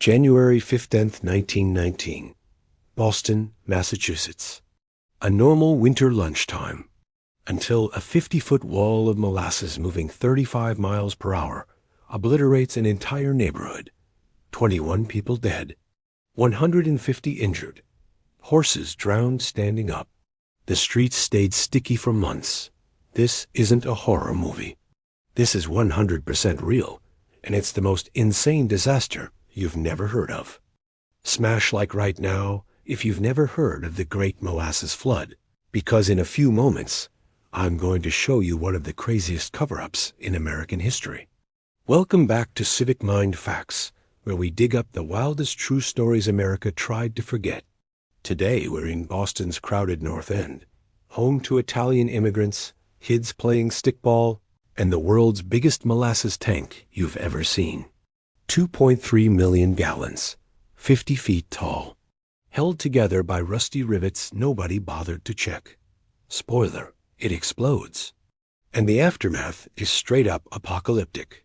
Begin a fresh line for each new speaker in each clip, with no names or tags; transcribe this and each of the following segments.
January 15th, 1919. Boston, Massachusetts. A normal winter lunchtime. Until a 50-foot wall of molasses moving 35 miles per hour obliterates an entire neighborhood. 21 people dead. 150 injured. Horses drowned standing up. The streets stayed sticky for months. This isn't a horror movie. This is 100% real, and it's the most insane disaster you've never heard of. Smash like right now if you've never heard of the Great Molasses Flood, because in a few moments, I'm going to show you one of the craziest cover-ups in American history. Welcome back to Civic Mind Facts, where we dig up the wildest true stories America tried to forget. Today we're in Boston's crowded North End, home to Italian immigrants, kids playing stickball, and the world's biggest molasses tank you've ever seen. 2.3 million gallons, 50 feet tall. Held together by rusty rivets nobody bothered to check. Spoiler, it explodes. And the aftermath is straight up apocalyptic.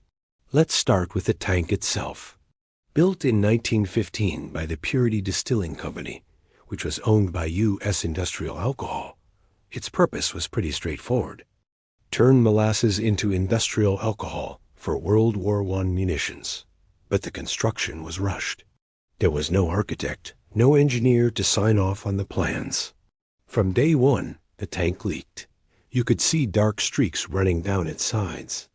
Let's start with the tank itself. Built in 1915 by the Purity Distilling Company, which was owned by U.S. Industrial Alcohol, its purpose was pretty straightforward. Turn molasses into industrial alcohol for World War I munitions. But the construction was rushed. There was no architect, no engineer to sign off on the plans. From day one, the tank leaked. You could see dark streaks running down its sides.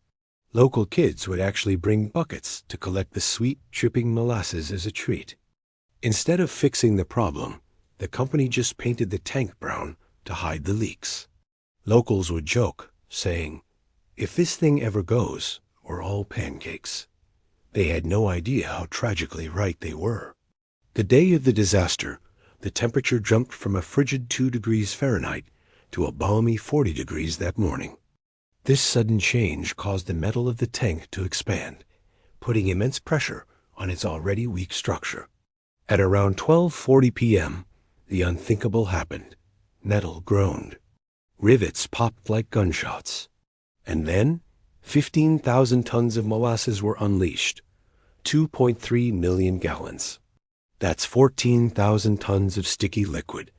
Local kids would actually bring buckets to collect the sweet, dripping molasses as a treat. Instead of fixing the problem, the company just painted the tank brown to hide the leaks. Locals would joke, saying, "If this thing ever goes, we're all pancakes." They had no idea how tragically right they were. The day of the disaster, the temperature jumped from a frigid 2 degrees Fahrenheit to a balmy 40 degrees that morning. This sudden change caused the metal of the tank to expand, putting immense pressure on its already weak structure. At around 12:40 p.m., the unthinkable happened. Metal groaned. Rivets popped like gunshots. And then, 15,000 tons of molasses were unleashed. 2.3 million gallons. That's 14,000 tons of sticky liquid,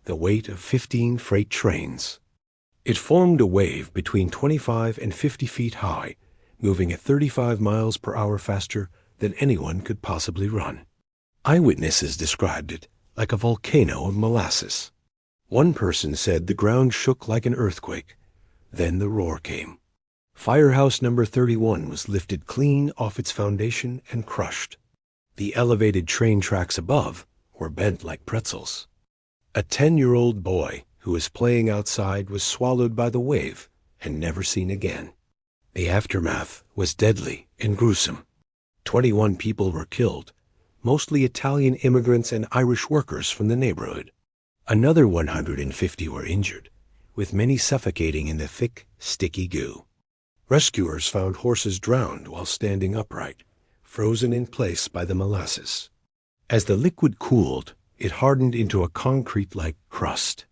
the weight of 15 freight trains. It formed a wave between 25 and 50 feet high, moving at 35 miles per hour faster than anyone could possibly run. Eyewitnesses described it like a volcano of molasses. One person said the ground shook like an earthquake. Then the roar came. Firehouse number 31 was lifted clean off its foundation and crushed. The elevated train tracks above were bent like pretzels. A 10-year-old boy who was playing outside was swallowed by the wave and never seen again. The aftermath was deadly and gruesome. 21 people were killed, mostly Italian immigrants and Irish workers from the neighborhood. Another 150 were injured, with many suffocating in the thick, sticky goo. Rescuers found horses drowned while standing upright, frozen in place by the molasses. As the liquid cooled, it hardened into a concrete-like crust.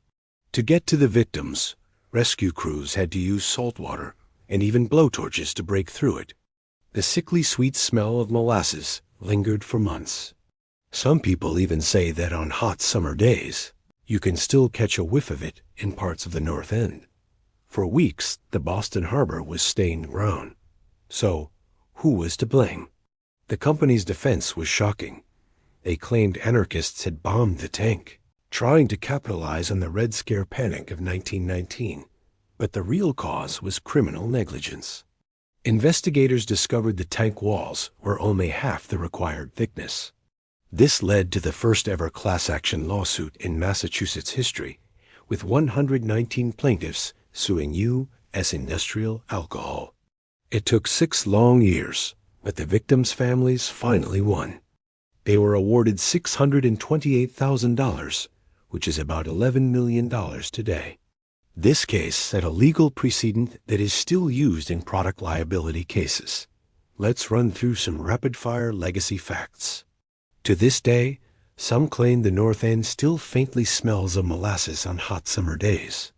To get to the victims, rescue crews had to use salt water and even blowtorches to break through it. The sickly sweet smell of molasses lingered for months. Some people even say that on hot summer days, you can still catch a whiff of it in parts of the North End. For weeks, the Boston harbor was stained brown. So, who was to blame? The company's defense was shocking. They claimed anarchists had bombed the tank, trying to capitalize on the Red Scare panic of 1919. But the real cause was criminal negligence. Investigators discovered the tank walls were only half the required thickness. This led to the first-ever class-action lawsuit in Massachusetts history, with 119 plaintiffs suing U.S. Industrial Alcohol. It took 6 long years, but the victims' families finally won. They were awarded $628,000, which is about $11 million today. This case set a legal precedent that is still used in product liability cases. Let's run through some rapid-fire legacy facts. To this day, some claim the North End still faintly smells of molasses on hot summer days.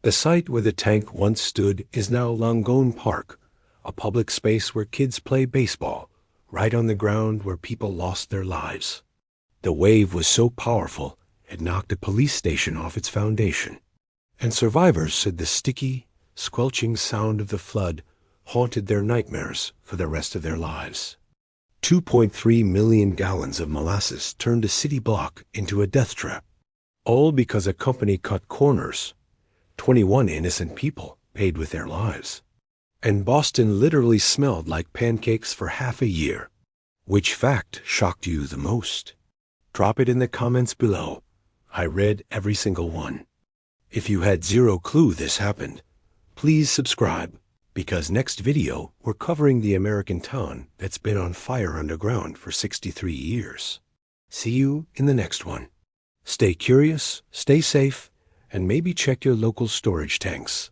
The site where the tank once stood is now Langone Park, a public space where kids play baseball, right on the ground where people lost their lives. The wave was so powerful, it knocked a police station off its foundation. And survivors said the sticky, squelching sound of the flood haunted their nightmares for the rest of their lives. 2.3 million gallons of molasses turned a city block into a death trap, all because a company cut corners. 21 innocent people paid with their lives. And Boston literally smelled like pancakes for half a year. Which fact shocked you the most? Drop it in the comments below. I read every single one. If you had zero clue this happened, please subscribe, because next video we're covering the American town that's been on fire underground for 63 years. See you in the next one. Stay curious, stay safe, and maybe check your local storage tanks.